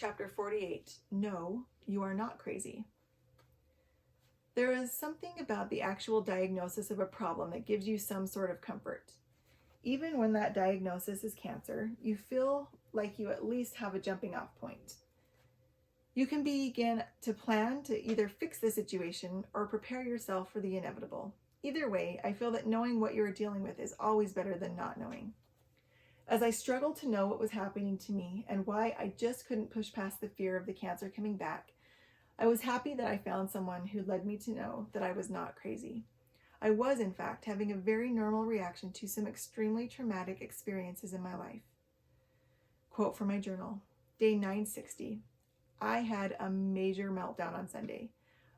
Chapter 48, No, You Are Not Crazy. There is something about the actual diagnosis of a problem that gives you some sort of comfort. Even when that diagnosis is cancer, you feel like you at least have a jumping off point. You can begin to plan to either fix the situation or prepare yourself for the inevitable. Either way, I feel that knowing what you're dealing with is always better than not knowing. As I struggled to know what was happening to me and why I just couldn't push past the fear of the cancer coming back, I was happy that I found someone who led me to know that I was not crazy. I was, in fact, having a very normal reaction to some extremely traumatic experiences in my life. Quote from my journal, day 960. I had a major meltdown on Sunday.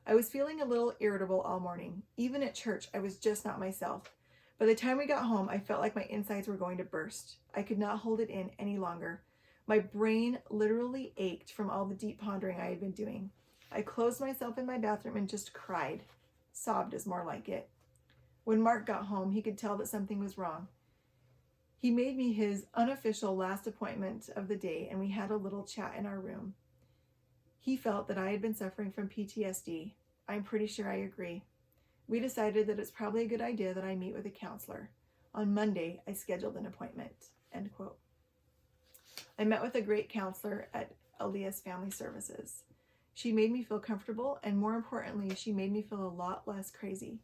I was feeling a little irritable all morning. Even at church, I was just not myself. By the time we got home, I felt like my insides were going to burst. I could not hold it in any longer. My brain literally ached from all the deep pondering I had been doing. I closed myself in my bathroom and just cried. Sobbed is more like it. When Mark got home, he could tell that something was wrong. He made me his unofficial last appointment of the day, and we had a little chat in our room. He felt that I had been suffering from PTSD. I'm pretty sure I agree. We decided that it's probably a good idea that I meet with a counselor. On Monday, I scheduled an appointment. End quote. I met with a great counselor at Elias Family Services. She made me feel comfortable, and more importantly, she made me feel a lot less crazy.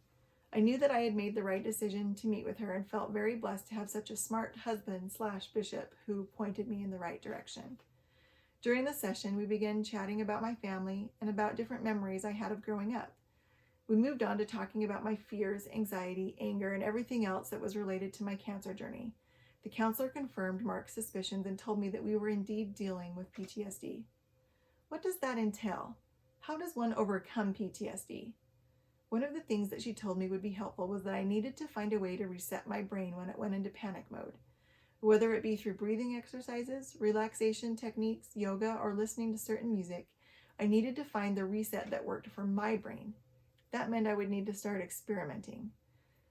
I knew that I had made the right decision to meet with her and felt very blessed to have such a smart husband/bishop who pointed me in the right direction. During the session, we began chatting about my family and about different memories I had of growing up. We moved on to talking about my fears, anxiety, anger, and everything else that was related to my cancer journey. The counselor confirmed Mark's suspicions and told me that we were indeed dealing with PTSD. What does that entail? How does one overcome PTSD? One of the things that she told me would be helpful was that I needed to find a way to reset my brain when it went into panic mode. Whether it be through breathing exercises, relaxation techniques, yoga, or listening to certain music, I needed to find the reset that worked for my brain. That meant I would need to start experimenting.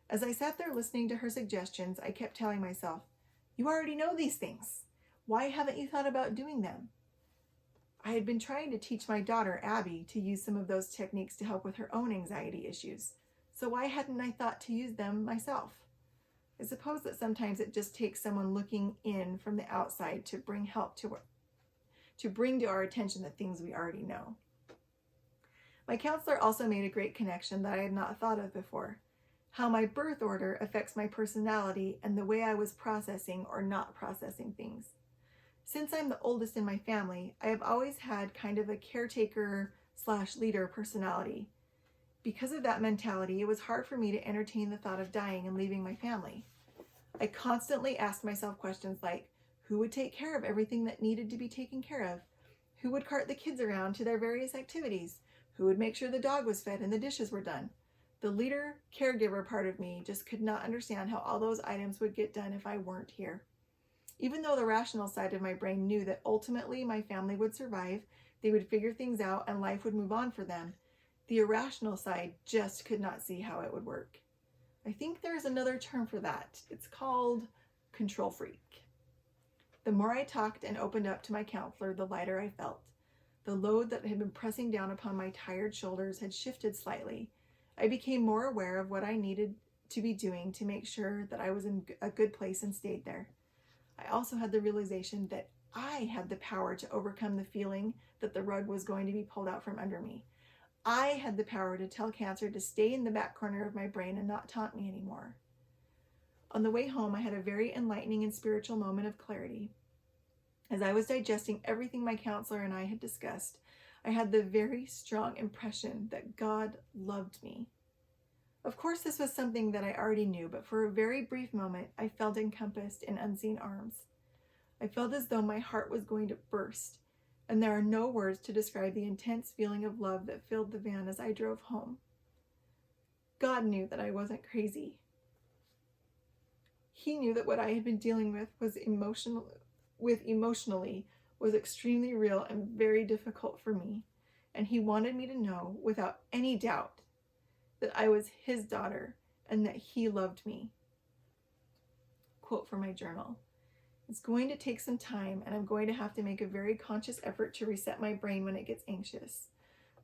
As I sat there listening to her suggestions, I kept telling myself, "You already know these things. Why haven't you thought about doing them?" I had been trying to teach my daughter, Abby, to use some of those techniques to help with her own anxiety issues. So why hadn't I thought to use them myself? I suppose that sometimes it just takes someone looking in from the outside to bring to our attention the things we already know. My counselor also made a great connection that I had not thought of before. How my birth order affects my personality and the way I was processing or not processing things. Since I'm the oldest in my family, I have always had kind of a caretaker/leader personality. Because of that mentality, it was hard for me to entertain the thought of dying and leaving my family. I constantly asked myself questions like, who would take care of everything that needed to be taken care of? Who would cart the kids around to their various activities? Who would make sure the dog was fed and the dishes were done? The leader, caregiver part of me just could not understand how all those items would get done if I weren't here. Even though the rational side of my brain knew that ultimately my family would survive, they would figure things out and life would move on for them, the irrational side just could not see how it would work. I think there's another term for that. It's called control freak. The more I talked and opened up to my counselor, the lighter I felt. The load that had been pressing down upon my tired shoulders had shifted slightly. I became more aware of what I needed to be doing to make sure that I was in a good place and stayed there. I also had the realization that I had the power to overcome the feeling that the rug was going to be pulled out from under me. I had the power to tell cancer to stay in the back corner of my brain and not taunt me anymore. On the way home, I had a very enlightening and spiritual moment of clarity. As I was digesting everything my counselor and I had discussed, I had the very strong impression that God loved me. Of course, this was something that I already knew, but for a very brief moment, I felt encompassed in unseen arms. I felt as though my heart was going to burst, and there are no words to describe the intense feeling of love that filled the van as I drove home. God knew that I wasn't crazy. He knew that what I had been dealing with emotionally was extremely real and very difficult for me, and he wanted me to know without any doubt that I was his daughter and that he loved me. Quote from my journal. It's going to take some time, and I'm going to have to make a very conscious effort to reset my brain when it gets anxious.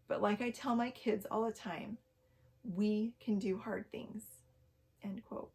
But like I tell my kids all the time, we can do hard things." End quote.